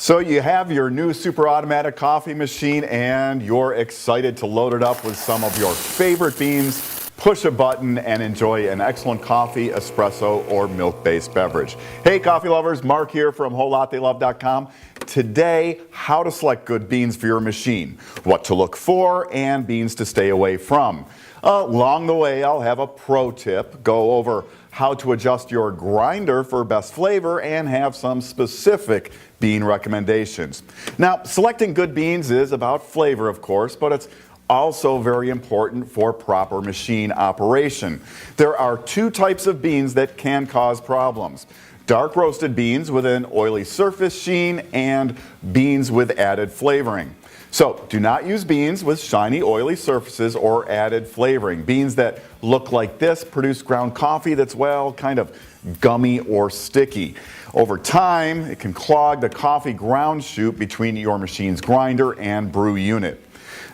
So you have your new super automatic coffee machine and you're excited to load it up with some of your favorite beans, push a button and enjoy an excellent coffee, espresso, or milk-based beverage. Hey coffee lovers, Mark here from WholeLatteLove.com. Today, how to select good beans for your machine, what to look for, and beans to stay away from. Along the way, I'll have a pro tip, go over how to adjust your grinder for best flavor, and have some specific bean recommendations. Now, selecting good beans is about flavor, of course, but it's also very important for proper machine operation. There are two types of beans that can cause problems: dark roasted beans with an oily surface sheen and beans with added flavoring. So do not use beans with shiny, oily surfaces or added flavoring. Beans that look like this produce ground coffee that's, well, kind of gummy or sticky. Over time, it can clog the coffee ground chute between your machine's grinder and brew unit.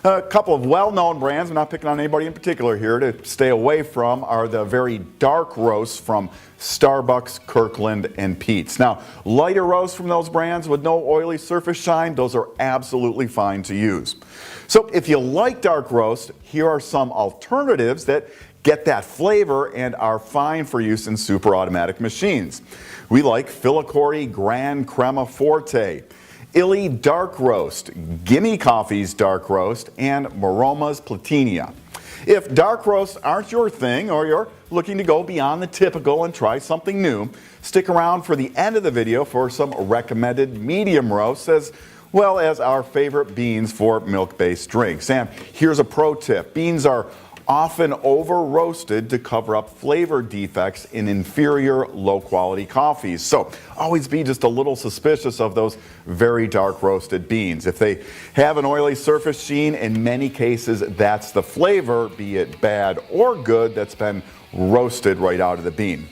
A couple of well-known brands, I'm not picking on anybody in particular here, to stay away from are the very dark roasts from Starbucks, Kirkland, and Peet's. Now, lighter roasts from those brands with no oily surface shine, those are absolutely fine to use. So if you like dark roast, here are some alternatives that get that flavor and are fine for use in super automatic machines. We like Filicori Gran Crema Forte, Illy Dark Roast, Gimme Coffee's Dark Roast, and Maroma's Platinia. If dark roasts aren't your thing, or you're looking to go beyond the typical and try something new, stick around for the end of the video for some recommended medium roasts, as well as our favorite beans for milk-based drinks. And here's a pro tip: beans are often over roasted to cover up flavor defects in inferior low quality coffees. So always be just a little suspicious of those very dark roasted beans. If they have an oily surface sheen, in many cases that's the flavor, be it bad or good, that's been roasted right out of the bean.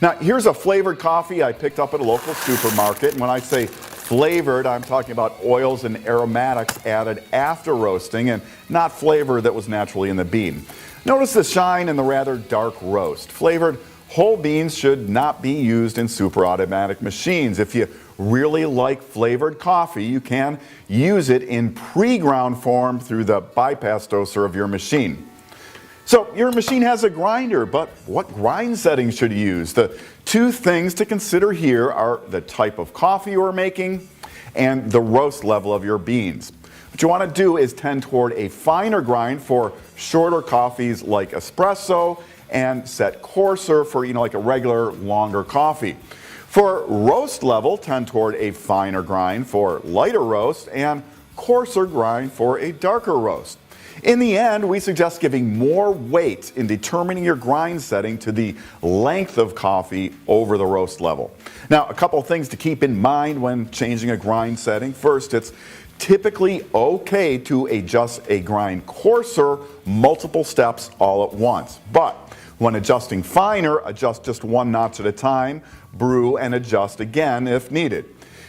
Now here's a flavored coffee I picked up at a local supermarket, and when I say flavored, I'm talking about oils and aromatics added after roasting and not flavor that was naturally in the bean. Notice the shine and the rather dark roast. Flavored whole beans should not be used in super automatic machines. If you really like flavored coffee, you can use it in pre-ground form through the bypass doser of your machine. So your machine has a grinder, but what grind settings should you use? The two things to consider here are the type of coffee you're making and the roast level of your beans. What you want to do is tend toward a finer grind for shorter coffees like espresso, and set coarser for, like a regular longer coffee. For roast level, tend toward a finer grind for lighter roast and coarser grind for a darker roast. In the end, we suggest giving more weight in determining your grind setting to the length of coffee over the roast level. Now, a couple of things to keep in mind when changing a grind setting. First, it's typically okay to adjust a grind coarser multiple steps all at once. But when adjusting finer, adjust just one notch at a time, brew and adjust again if needed.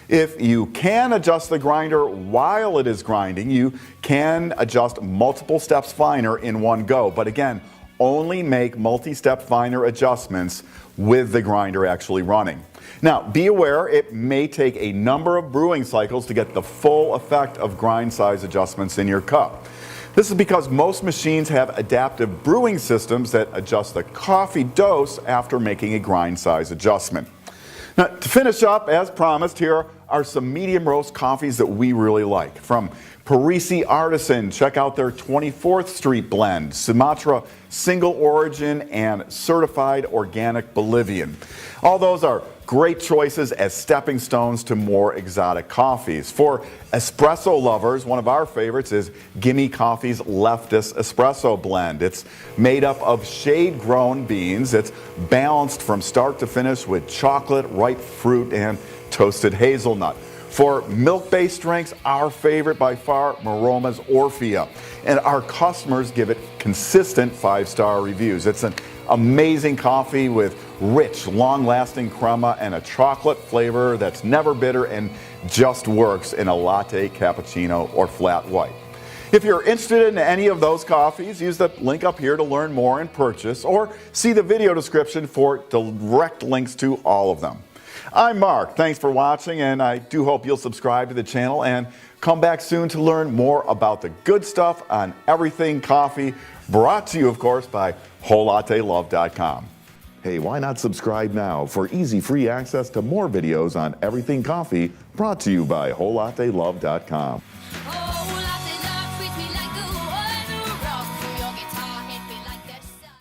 If you can adjust the grinder while it is grinding, you can adjust multiple steps finer in one go. But again, only make multi-step finer adjustments with the grinder actually running. Now, be aware it may take a number of brewing cycles to get the full effect of grind size adjustments in your cup. This is because most machines have adaptive brewing systems that adjust the coffee dose after making a grind size adjustment. Now, to finish up, as promised, here are some medium roast coffees that we really like. From Parisi Artisan, check out their 24th Street blend, Sumatra Single Origin, and Certified Organic Bolivian. All those are great choices as stepping stones to more exotic coffees. For espresso lovers, one of our favorites is Gimme Coffee's Leftist Espresso Blend. It's made up of shade-grown beans. It's balanced from start to finish with chocolate, ripe fruit, and toasted hazelnut. For milk-based drinks, our favorite by far, Maroma's Orphea. And our customers give it consistent 5-star reviews. It's an amazing coffee with rich, long-lasting crema and a chocolate flavor that's never bitter and just works in a latte, cappuccino, or flat white. If you're interested in any of those coffees, use the link up here to learn more and purchase, or see the video description for direct links to all of them. I'm Mark. Thanks for watching, and I do hope you'll subscribe to the channel and come back soon to learn more about the good stuff on everything coffee, brought to you, of course, by WholeLatteLove.com. Hey, why not subscribe now for easy free access to more videos on everything coffee, brought to you by WholeLatteLove.com.